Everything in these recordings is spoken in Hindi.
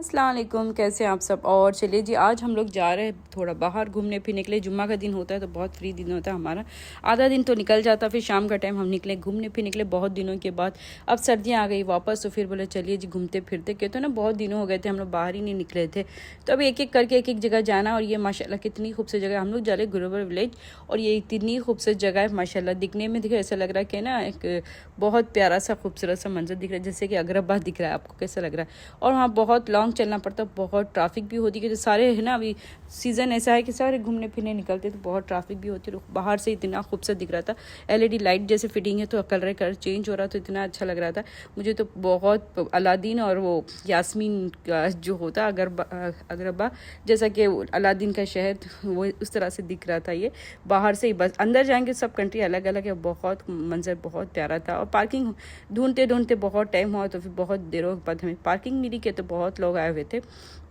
अस्सलाम वालेकुम, कैसे हैं आप सब। और चलिए जी, आज हम लोग जा रहे हैं थोड़ा बाहर घूमने फिरने के लिए। जुम्मा का दिन होता है तो बहुत फ्री दिन होता है हमारा, आधा दिन तो निकल जाता है। फिर शाम का टाइम हम निकले घूमने फिरने के लिए बहुत दिनों के बाद। अब सर्दियाँ आ गई वापस, तो फिर बोले चलिए जी घूमते फिरते, क्यों तो ना बहुत दिनों हो गए थे हम लोग बाहर ही नहीं निकले थे। तो अब एक एक करके एक एक जगह जाना। और ये माशाल्लाह कितनी खूबसूरत जगह। हम लोग जा रहे ग्लोबल विलेज, और ये इतनी खूबसूरत जगह है माशाल्लाह। दिखने में देखिए ऐसा लग रहा है कि ना एक बहुत प्यारा सा खूबसूरत सा मंजर दिख रहा है, जैसे कि अग्रबाद दिख रहा है। आपको कैसा लग रहा है? और वहाँ बहुत लॉन्ग चलना पड़ता है, बहुत ट्रैफिक भी होती है, क्योंकि सारे है ना अभी सीज़न ऐसा है कि सारे घूमने फिरने निकलते, तो बहुत ट्रैफिक भी होती है। बाहर से इतना खूबसूरत दिख रहा था, एलईडी लाइट जैसे फिटिंग है, तो कलर चेंज हो रहा, तो इतना अच्छा लग रहा था मुझे तो बहुत। अलादीन और वो यास्मीन का जो होता अगरबा, जैसा कि अलादीन का शहर, वो उस तरह से दिख रहा था। ये बाहर से ही, बस अंदर जाएंगे सब कंट्री अलग अलग है। बहुत मंजर बहुत प्यारा था। और पार्किंग ढूंढते ढूंढते बहुत टाइम हुआ, तो फिर बहुत देरों के बाद हमें पार्किंग मिली के, तो बहुत लोग आए हुए थे।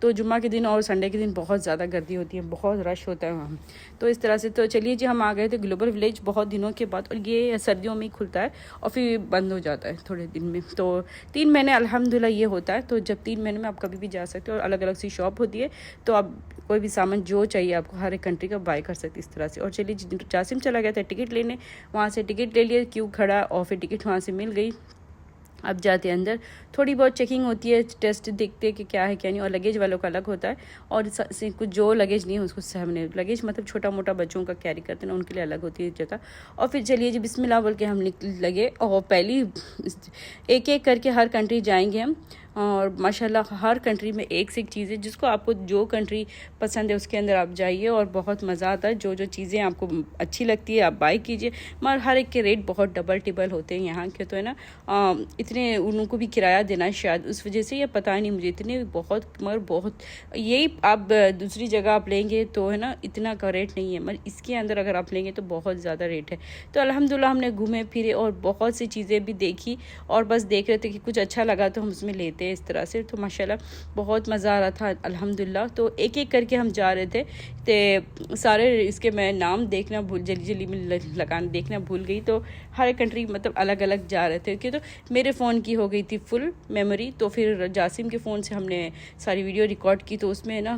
तो जुम्मा के दिन और संडे के दिन बहुत ज़्यादा गर्दी होती है, बहुत रश होता है वहाँ। तो इस तरह से तो चलिए जी, हम आ गए थे ग्लोबल विलेज बहुत दिनों के बाद। और ये सर्दियों में ही खुलता है और फिर बंद हो जाता है थोड़े दिन में। तो 3 महीने अल्हम्दुलिल्लाह ये होता है। तो जब 3 महीने में आप कभी भी जा सकते हो, और अलग अलग सी शॉप होती है, तो आप कोई भी सामान जो चाहिए आपको हर एक कंट्री का बाय कर सकते इस तरह से। और चलिए, जासिम चला गया था टिकट लेने, वहाँ से टिकट ले लिया, क्यों खड़ा, और फिर टिकट वहाँ से मिल गई। अब जाते हैं अंदर, थोड़ी बहुत चेकिंग होती है, टेस्ट देखते हैं कि क्या है क्या नहीं। और लगेज वालों का अलग होता है, और कुछ जो लगेज नहीं है उसको सामने, लगेज मतलब छोटा मोटा बच्चों का कैरी करते हैं ना, उनके लिए अलग होती है जगह। और फिर चलिए जी बिस्मिल्लाह बोल के हम लगे, और पहली एक एक करके हर कंट्री जाएंगे हम। और माशाल्लाह हर कंट्री में एक से एक चीज़ है, जिसको आपको जो कंट्री पसंद है उसके अंदर आप जाइए, और बहुत मज़ा आता है। जो जो चीज़ें आपको अच्छी लगती है आप बाय कीजिए, मगर हर एक के रेट बहुत डबल टिबल होते हैं यहाँ के, तो है ना इतने उनको भी किराया देना है शायद, उस वजह से ये पता नहीं मुझे, इतने बहुत, मगर बहुत। यही आप दूसरी जगह आप लेंगे तो है ना इतना का रेट नहीं है, मगर इसके अंदर अगर आप लेंगे तो बहुत ज़्यादा रेट है। तो अल्हम्दुलिल्लाह हमने घूमे फिरे और बहुत सी चीज़ें भी देखी, और बस देख रहे थे कि कुछ अच्छा लगा तो हम उसमें लेते हैं इस तरह से। तो माशाल्लाह बहुत मज़ा आ रहा था अल्हम्दुलिल्लाह। तो एक एक करके हम जा रहे थे, तो सारे इसके मैं नाम देखना जल्दी जल्दी में लगाना देखना भूल गई। तो हर कंट्री मतलब अलग अलग जा रहे थे, क्योंकि तो मेरे फ़ोन की हो गई थी फुल मेमोरी, तो फिर जासिम के फ़ोन से हमने सारी वीडियो रिकॉर्ड की, तो उसमें ना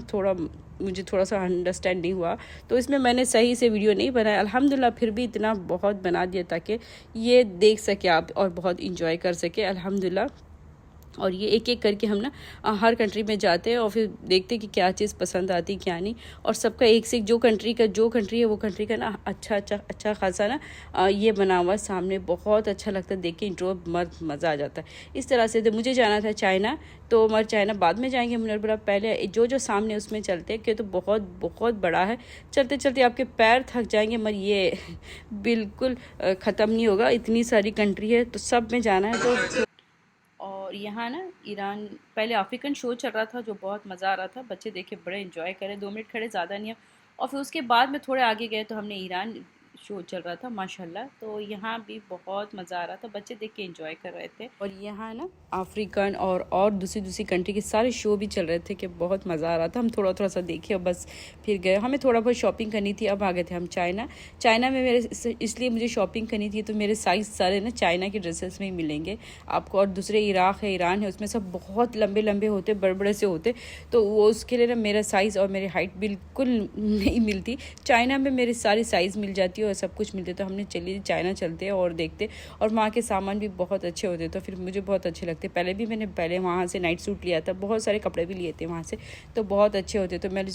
मुझे थोड़ा सा अंडरस्टैंड नहीं हुआ, तो इसमें मैंने सही से वीडियो नहीं बनाया। अल्हम्दुलिल्लाह फिर भी इतना बहुत बना दिया ताकि ये देख सके आप और बहुत इंजॉय कर सके अल्हम्दुलिल्लाह। और ये एक एक करके हम ना हर कंट्री में जाते हैं, और फिर देखते हैं कि क्या चीज़ पसंद आती क्या नहीं। और सबका एक से एक जो कंट्री है वो कंट्री का ना अच्छा खासा ना ये बना हुआ सामने, बहुत अच्छा लगता है देख के, इंट्रो मज़ा आ जाता है इस तरह से। तो मुझे जाना था चाइना, तो मगर चाइना बाद में जाएंगे, हमने बोला पहले जो सामने उसमें चलते, कि तो बहुत बहुत बड़ा है, चलते चलते आपके पैर थक जाएंगे, मगर ये बिल्कुल ख़त्म नहीं होगा, इतनी सारी कंट्री है तो सब में जाना है। तो और यहाँ ना ईरान, पहले अफ्रीकन शो चल रहा था जो बहुत मज़ा आ रहा था, बच्चे देखे बड़े इंजॉय करे, 2 मिनट खड़े, ज़्यादा नहीं है। और फिर उसके बाद में थोड़े आगे गए तो हमने ईरान शो चल रहा था माशाल्लाह, तो यहाँ भी बहुत मज़ा आ रहा था, बच्चे देख के एंजॉय कर रहे थे। और यहाँ ना अफ्रीकन और दूसरी दूसरी कंट्री के सारे शो भी चल रहे थे, कि बहुत मज़ा आ रहा था। हम थोड़ा थोड़ा सा देखे और बस फिर गए, हमें थोड़ा बहुत शॉपिंग करनी थी। अब आ गए थे हम चाइना में मेरे, इसलिए मुझे शॉपिंग करनी थी, तो मेरे साइज़ सारे ना चाइना के ड्रेसेस में ही मिलेंगे आपको। और दूसरे इराक है, ईरान है, उसमें सब बहुत लंबे लंबे होते, बड़े बड़े से होते, तो वो उसके लिए ना मेरा साइज़ और मेरी हाइट बिल्कुल नहीं मिलती। चाइना में मेरी सारी साइज़ मिल जाती है और सब कुछ मिलते, तो हमने चलिए चाइना चलते हैं और देखते। और वहाँ के सामान भी बहुत अच्छे होते, तो फिर मुझे बहुत अच्छे लगते। पहले वहाँ से नाइट सूट लिया था, बहुत सारे कपड़े भी लिए थे वहाँ से, तो बहुत अच्छे होते। तो मैंने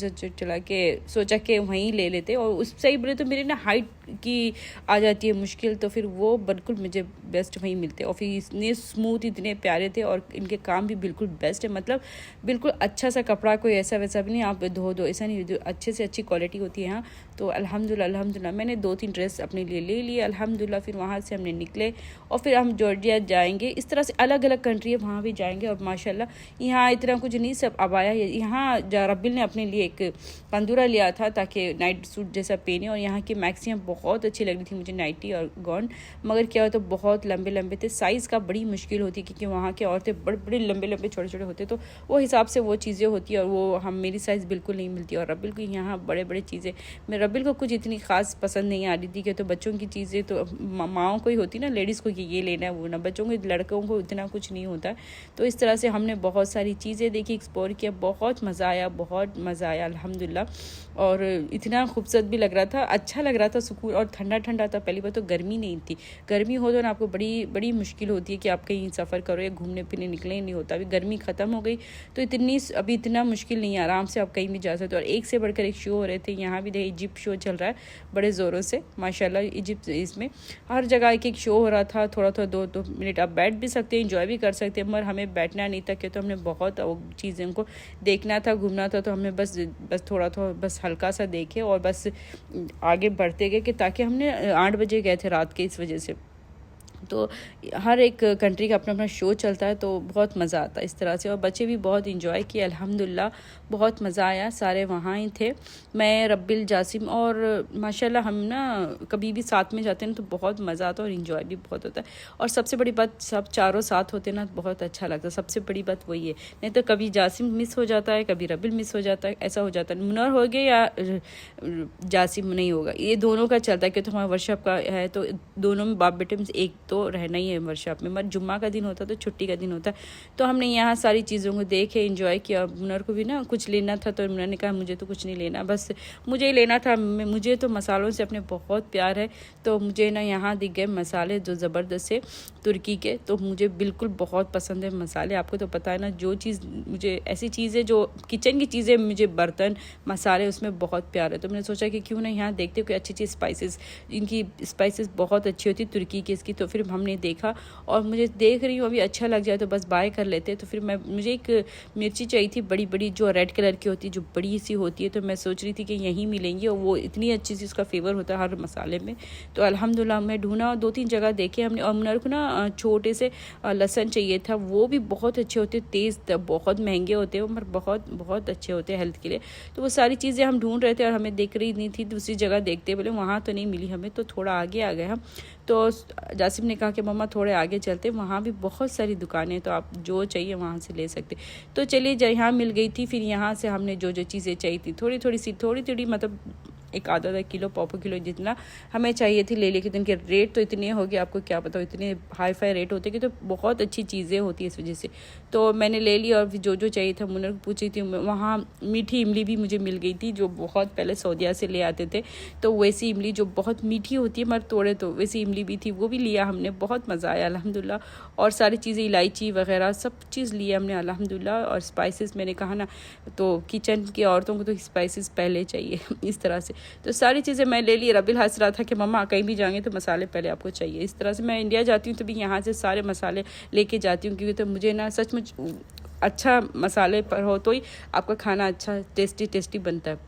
सोचा कि वहीं ले लेते, और उससे ही बोले तो मेरी ना हाइट की आ जाती है मुश्किल, तो फिर वो बिल्कुल मुझे बेस्ट वहीं मिलते। और फिर इतने स्मूथ, इतने प्यारे थे, और इनके काम भी बिल्कुल बेस्ट है, मतलब बिल्कुल अच्छा सा कपड़ा, कोई ऐसा वैसा भी नहीं आप धो ऐसा नहीं, अच्छे से अच्छी क्वालिटी होती है यहाँ। तो अल्हम्दुलिल्लाह मैंने 2-3 ड्रेस अपने लिए ले लिए अल्हम्दुलिल्लाह। फिर वहाँ से हमने निकले, और फिर हम जॉर्जिया जाएंगे, इस तरह से अलग अलग कंट्री है वहाँ भी जाएंगे। और माशाल्लाह यहाँ इतना कुछ नहीं, सब अबाया है। यहाँ रब्बिल ने अपने लिए एक कंदूरा लिया था ताकि नाइट सूट जैसा पहने, और यहाँ की मैक्सिमम बहुत अच्छी लग रही थी मुझे, नाइटी और गॉन। मगर क्या होता, बहुत लंबे लंबे थे, साइज़ का बड़ी मुश्किल होती, क्योंकि वहाँ के औरतें बड़े बड़े लंबे लंबे छोटे छोटे होते, तो वो हिसाब से वो चीज़ें होती है, और वो मेरी साइज़ बिल्कुल नहीं मिलती। और रब्बिल को यहाँ बड़े बड़े चीज़ें, मैं रब्बिल को कुछ इतनी ख़ास पसंद नहीं आ रही थी कि तो बच्चों की चीज़ें तो माओं को ही होती ना, लेडीज़ को कि ये लेना है वो ना, बच्चों को लड़कों को इतना कुछ नहीं होता। तो इस तरह से हमने बहुत सारी चीज़ें देखी, एक्सप्लोर किया, बहुत मज़ा आया, बहुत मज़ा आया अल्हम्दुलिल्लाह। और इतना खूबसूरत भी लग रहा था, अच्छा लग रहा था, सुकून, और ठंडा ठंडा था। पहली बार तो गर्मी नहीं थी, गर्मी हो तो ना आपको बड़ी बड़ी मुश्किल होती है कि आप कहीं सफ़र करो या घूमने फिरने निकले, नहीं होता। अभी गर्मी ख़त्म हो गई तो अभी इतना मुश्किल नहीं है, आराम से आप कहीं भी जा सकते हो। और एक से बढ़कर एक शो हो रहे थे, यहाँ भी देखिए इजिप्ट शो चल रहा है बड़े ज़ोरों से माशाल्लाह। इजिप्ट इसमें हर जगह एक एक शो हो रहा था, थोड़ा थोड़ा 2-2 मिनट आप बैठ भी सकते हैं, इंजॉय भी कर सकते हैं, मगर हमें बैठना नहीं था कि तो हमने बहुत चीज़ें को देखना था, घूमना था, तो हमने बस थोड़ा थोड़ा बस हल्का सा देखे और बस आगे बढ़ते गए कि ताकि हमने 8 बजे गए थे रात के, इस वजह से। तो हर एक कंट्री का अपना अपना शो चलता है, तो बहुत मज़ा आता है इस तरह से। और बच्चे भी बहुत इंजॉय किए अल्हम्दुलिल्लाह, बहुत मज़ा आया, सारे वहाँ ही थे, मैं, रब्बिल, जासिम, और माशाल्लाह हम ना कभी भी साथ में जाते हैं तो बहुत मज़ा आता है और इन्जॉय भी बहुत होता है। और सबसे बड़ी बात, सब चारों साथ होते ना बहुत अच्छा लगता है, सबसे बड़ी बात वही है। नहीं तो कभी जासिम मिस हो जाता है, कभी रब्बिल मिस हो जाता है, ऐसा हो जाता है। मुनर हो गए या जासिम नहीं होगा, ये दोनों का चलता है कि तुम्हारा वर्कशॉप का है तो दोनों में बाप बेटे में से एक तो रहना ही है वर्कशॉप में। मगर जुम्मा का दिन होता है तो छुट्टी का दिन होता है, तो हमने यहाँ सारी चीज़ों को देखे, एंजॉय किया। मुनर को भी ना कुछ लेना था तो मुनर ने कहा मुझे तो कुछ नहीं लेना, बस मुझे ही लेना था, मुझे तो मसालों से अपने बहुत प्यार है। तो मुझे ना यहाँ दिख गए मसाले जो ज़बरदस्त है तुर्की के, तो मुझे बिल्कुल बहुत पसंद है मसाले। आपको तो पता है ना, जो चीज़ मुझे ऐसी चीज़ है जो किचन की चीज़ें, मुझे बर्तन मसाले उसमें बहुत प्यार है। तो मैंने सोचा कि क्यों ना यहाँ देखते कोई अच्छी चीज़, स्पाइसेस, इनकी स्पाइसेस बहुत अच्छी होती तुर्की की इसकी। तो फिर हमने देखा और मुझे देख रही हूँ अभी अच्छा लग जाए तो बस बाय कर लेते। तो फिर मुझे एक मिर्ची चाहिए थी बड़ी बड़ी, जो रेड कलर की होती है, जो बड़ी सी होती है। तो मैं सोच रही थी कि यहीं मिलेंगी, और वो इतनी अच्छी सी उसका फ्लेवर होता है हर मसाले में। तो अल्हम्दुलिल्लाह मैं ढूंढा, 2-3 जगह देखे हमने। और मुनर को ना छोटे से लहसुन चाहिए था, वो भी बहुत अच्छे होते, तेज़, बहुत महंगे होते हैं मगर बहुत बहुत अच्छे होते हैं हेल्थ के लिए। तो वो सारी चीज़ें हम ढूंढ रहे थे और हमें दिख रही नहीं थी, दूसरी जगह देखते बोले वहाँ तो नहीं मिली हमें, तो थोड़ा आगे आ गए हम। तो जासिम ने कहा कि मम्मा थोड़े आगे चलते, वहाँ भी बहुत सारी दुकानें, तो आप जो चाहिए वहाँ से ले सकते। तो चलिए यहाँ मिल गई थी, फिर यहाँ से हमने जो जो चीज़ें चाहिए थी थोड़ी थोड़ी मतलब एक आधा किलो, पौपो किलो जितना हमें चाहिए थी ले लेके। तो इनके रेट तो इतने हो गए, आपको क्या पता, इतने हाई फाई रेट होते कि तो बहुत अच्छी चीज़ें होती है इस वजह से। तो मैंने ले ली और जो जो चाहिए था मुनर को पूछी थी। वहाँ मीठी इमली भी मुझे मिल गई थी, जो बहुत पहले सऊदीया से ले आते थे, तो वैसी इमली जो बहुत मीठी होती है मगर तोड़े, तो वैसी इमली भी थी, वो भी लिया हमने, बहुत मज़ा आया अल्हम्दुलिल्लाह। और सारी चीज़ें, इलायची वगैरह सब चीज़ लिया हमने अल्हम्दुलिल्लाह। और स्पाइसेस मैंने कहा ना, तो किचन की औरतों को तो स्पाइसेस पहले चाहिए इस तरह से। तो सारी चीज़ें मैं ले ली। रबिल हंस रहा था कि मम्मा कहीं भी जाएंगे तो मसाले पहले आपको चाहिए। इस तरह से मैं इंडिया जाती हूँ तो भी यहाँ से सारे मसाले लेके जाती हूँ, क्योंकि तो मुझे ना सचमुच अच्छा मसाले पर हो तो ही आपका खाना अच्छा टेस्टी बनता है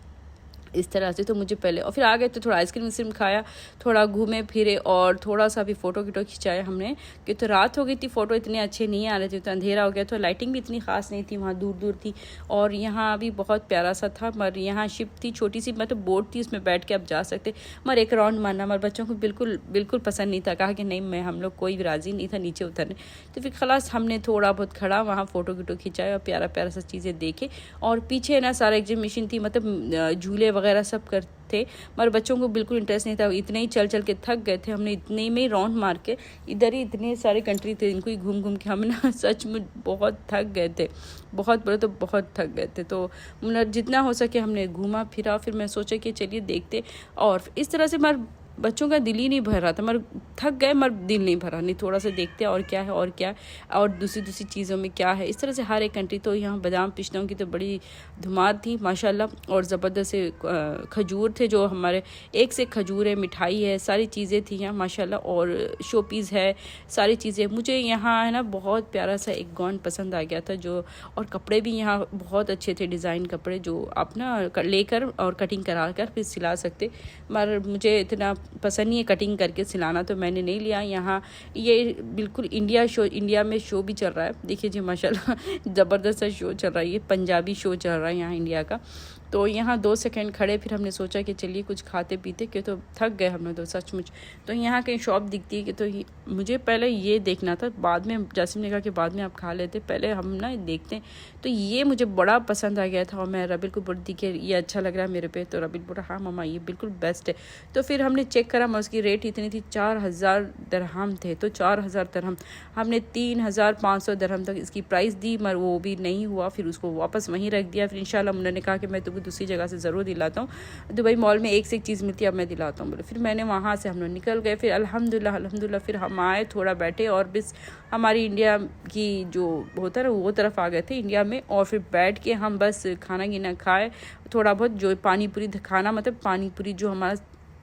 इस तरह से। तो मुझे पहले, और फिर आ गए तो थोड़ा आइसक्रीम खाया, थोड़ा घूमे फिरे और थोड़ा सा भी फ़ोटो खिंचाया हमने, कि तो रात हो गई थी, फ़ोटो इतने अच्छे नहीं आ रहे थे, तो अंधेरा हो गया, तो लाइटिंग भी इतनी ख़ास नहीं थी, वहाँ दूर थी। और यहाँ भी बहुत प्यारा सा था, मगर यहाँ शिप थी छोटी सी, मतलब बोट थी, उसमें बैठ के आप जा सकते, मगर एक राउंड मारना मगर बच्चों को बिल्कुल पसंद नहीं था। कहा कि नहीं, हम लोग कोई भी राज़ी नहीं था नीचे उतरने। तो फिर खलास हमने थोड़ा बहुत खड़ा वहाँ फ़ोटो खिंचाया और प्यारा सा चीज़ें देखे। और पीछे ना सारा एग्जीबिशन थी, मतलब झूले वगैरह सब कर थे, मगर बच्चों को बिल्कुल इंटरेस्ट नहीं था। इतने ही चल के थक गए थे, हमने इतने में ही राउंड मार के, इधर ही इतने सारे कंट्री थे, इनको ही घूम के हम ना सच में बहुत थक गए थे, बहुत बड़े, तो बहुत थक गए थे। तो मतलब जितना हो सके हमने घूमा फिरा। फिर मैं सोचा कि चलिए देखते, और इस तरह से हमारे बच्चों का दिल ही नहीं भर रहा था, मगर थक गए मगर दिल नहीं भरा, नहीं थोड़ा सा देखते और क्या है और दूसरी चीज़ों में क्या है। इस तरह से हर एक कंट्री। तो यहाँ बादाम पिस्ताओं की तो बड़ी धुमार थी माशाल्लाह, और ज़बरदस्त से खजूर थे, जो हमारे एक से खजूर है, मिठाई है, सारी चीज़ें थी यहाँ माशाल्लाह। और शो पीस है, सारी चीज़ें। मुझे यहाँ है ना बहुत प्यारा सा एक गाउन पसंद आ गया था, जो, और कपड़े भी यहाँ बहुत अच्छे थे, डिज़ाइन कपड़े, जो आप ना लेकर और कटिंग करा कर फिर सिला सकते। मगर मुझे इतना पसंद नहीं है कटिंग करके सिलाना, तो मैंने नहीं लिया। यहाँ ये बिल्कुल इंडिया में शो भी चल रहा है, देखिए जी माशाल्लाह ज़बरदस्त सा शो चल रहा है, ये पंजाबी शो चल रहा है यहाँ इंडिया का। तो यहाँ 2 सेकंड खड़े, फिर हमने सोचा कि चलिए कुछ खाते पीते, कि तो थक गए हम लोग तो सचमुच। तो यहाँ कहीं शॉप दिखती है कि तो मुझे पहले ये देखना था, बाद में जासिम ने कहा कि बाद में आप खा लेते, पहले हम ना देखते हैं। तो ये मुझे बड़ा पसंद आ गया था और मैं रबिल को बोलती कि ये अच्छा लग रहा है मेरे पे, तो रबिल बोला हाँ मम्मा ये बिल्कुल बेस्ट है। तो फिर हमने चेक करा, मैं उसकी रेट इतनी थी 4000 दिरहम थे। तो 4000 दिरहम, हमने 3500 दिरहम तक इसकी प्राइस दी, मगर वो भी नहीं हुआ। फिर उसको वापस वहीं रख दिया। फिर इंशाल्लाह उन्होंने कहा कि मैं तुमको दूसरी जगह से ज़रूर दिलाता हूँ, दुबई मॉल में एक से एक चीज़ मिलती है, अब मैं दिलाता हूँ बोले। फिर मैंने वहाँ से हम लोग निकल गए। फिर अल्हम्दुलिल्लाह फिर हम आए, थोड़ा बैठे और बस हमारी इंडिया की जो होता है ना वो तरफ आ गए थे इंडिया में। और फिर बैठ के हम बस खाना गिना खाए, थोड़ा बहुत जो पानी पूरी खाना, मतलब पानी पूरी जो हमारा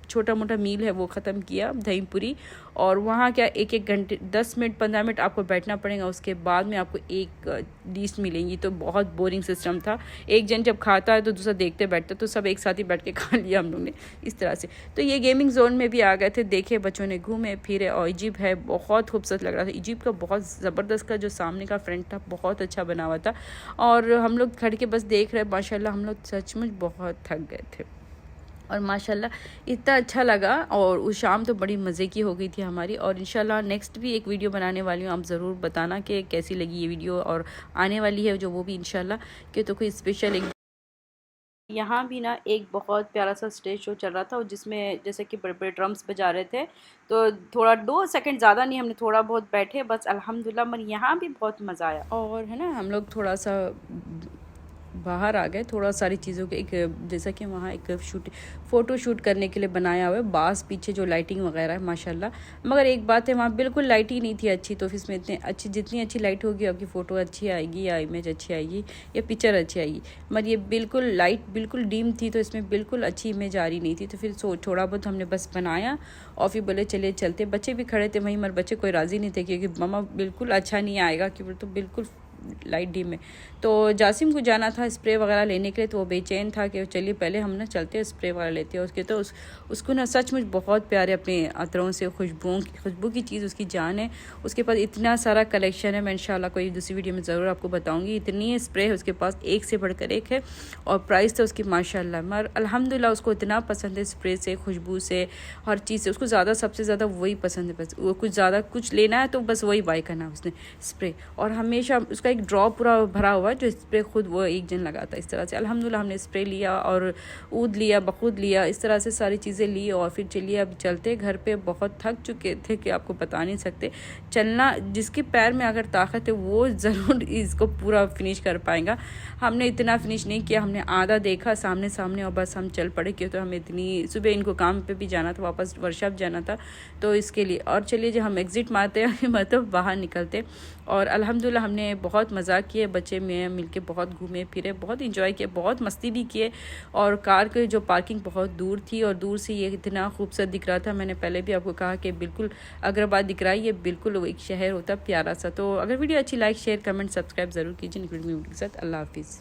छोटा मोटा मील है वो ख़त्म किया, दही पूरी। और वहाँ क्या 1-1 घंटे 10 मिनट 15 मिनट आपको बैठना पड़ेगा, उसके बाद में आपको एक डिश मिलेंगी। तो बहुत बोरिंग सिस्टम था, एक जन जब खाता है तो दूसरा देखते बैठता, तो सब एक साथ ही बैठ के खा लिया हम लोग ने इस तरह से। तो ये गेमिंग जोन में भी आ गए थे, देखे बच्चों ने, घूमे फिरे। और इजिप्ट है, बहुत खूबसूरत लग रहा था। इजिप्ट का बहुत ज़बरदस्त का जो सामने का फ्रंट था बहुत अच्छा बना हुआ था। और हम लोग खड़ के बस देख रहे, माशाल्लाह हम लोग सचमुच बहुत थक गए थे और माशाल्लाह इतना अच्छा लगा। और उस शाम तो बड़ी मज़े की हो गई थी हमारी। और इंशाल्लाह नेक्स्ट भी एक वीडियो बनाने वाली हूँ, आप ज़रूर बताना कि कैसी लगी ये वीडियो। और आने वाली है जो वो भी इंशाल्लाह कि तो कोई स्पेशल एक। यहाँ भी ना एक बहुत प्यारा सा स्टेज शो चल रहा था, और जिसमें जैसे कि बड़े बड़े ड्रम्स बजा रहे थे। तो थोड़ा 2 सेकंड ज़्यादा नहीं, हमने थोड़ा बहुत बैठे बस, अल्हम्दुलिल्लाह। मगर यहाँ भी बहुत मज़ा आया। और है ना हम लोग थोड़ा सा बाहर आ गए, थोड़ा सारी चीज़ों के एक, जैसा कि वहाँ एक फ़ोटो शूट करने के लिए बनाया हुआ है, बास पीछे जो लाइटिंग वगैरह है माशाल्लाह। मगर एक बात है, वहाँ बिल्कुल लाइट ही नहीं थी अच्छी। तो फिर इसमें इतनी अच्छी, जितनी अच्छी लाइट होगी आपकी फ़ोटो अच्छी आएगी, या इमेज अच्छी आएगी, या पिक्चर अच्छी आएगी। मगर ये बिल्कुल लाइट बिल्कुल डिम थी, तो इसमें बिल्कुल अच्छी इमेज आ रही नहीं थी। तो फिर थोड़ा बहुत हमने बस बनाया और फिर बोले चले चलते। बच्चे भी खड़े थे वहीं, मगर बच्चे कोई राज़ी नहीं थे क्योंकि मम्मा बिल्कुल अच्छा नहीं आएगा, कि तो बिल्कुल लाइट डिम में। तो जासिम को जाना था स्प्रे वगैरह लेने के लिए, तो वो बेचैन था कि चलिए पहले हम ना चलते हैं स्प्रे वगैरह लेते हैं उसके। तो उसको ना सचमुच बहुत प्यारे अपने अतरों से खुशबू की चीज़ उसकी जान है। उसके पास इतना सारा कलेक्शन है, मैं इंशाल्लाह कोई दूसरी वीडियो में ज़रूर आपको बताऊँगी। इतनी स्प्रे है उसके पास, एक से बढ़कर एक है। और प्राइस तो उसकी माशाल्लाह, मगर अल्हम्दुलिल्लाह उसको इतना पसंद है स्प्रे से, खुशबू से, हर चीज़ से। उसको ज़्यादा सबसे ज़्यादा वही पसंद है, बस वो कुछ ज़्यादा कुछ लेना है तो बस वही बाय करना है उसने स्प्रे। और हमेशा उसका एक ड्रॉप पूरा भरा हुआ है जो स्प्रे खुद वो एक जन लगाता है इस तरह से। अल्हम्दुलिल्लाह हमने स्प्रे लिया और ऊद लिया, बखूद लिया, इस तरह से सारी चीज़ें ली। और फिर चलिए अब चलते घर पे। बहुत थक चुके थे कि आपको बता नहीं सकते। चलना, जिसके पैर में अगर ताकत है वो ज़रूर इसको पूरा फिनिश कर पाएगा। हमने इतना फिनिश नहीं किया, हमने आधा देखा सामने सामने और बस हम चल पड़े, क्योंकि हमें इतनी सुबह इनको काम पे भी जाना था, वापस वर्कशॉप जाना था, तो इसके लिए। और चलिए जब हम एग्ज़िट मारते हैं मतलब बाहर निकलते। और अल्हम्दुलिल्लाह हमने बहुत मज़ा किए, बच्चे में मिलके बहुत घूमे फिरे, बहुत इंजॉय किए, बहुत मस्ती भी किए। और कार की जो पार्किंग बहुत दूर थी और दूर से ये इतना खूबसूरत दिख रहा था। मैंने पहले भी आपको कहा कि बिल्कुल अग्रबाद दिख रहा है, ये बिल्कुल एक शहर होता प्यारा सा। तो अगर वीडियो अच्छी, लाइक शेयर कमेंट सब्सक्राइब ज़रूर कीजिए। निकल के साथ अल्लाह हाफिज़।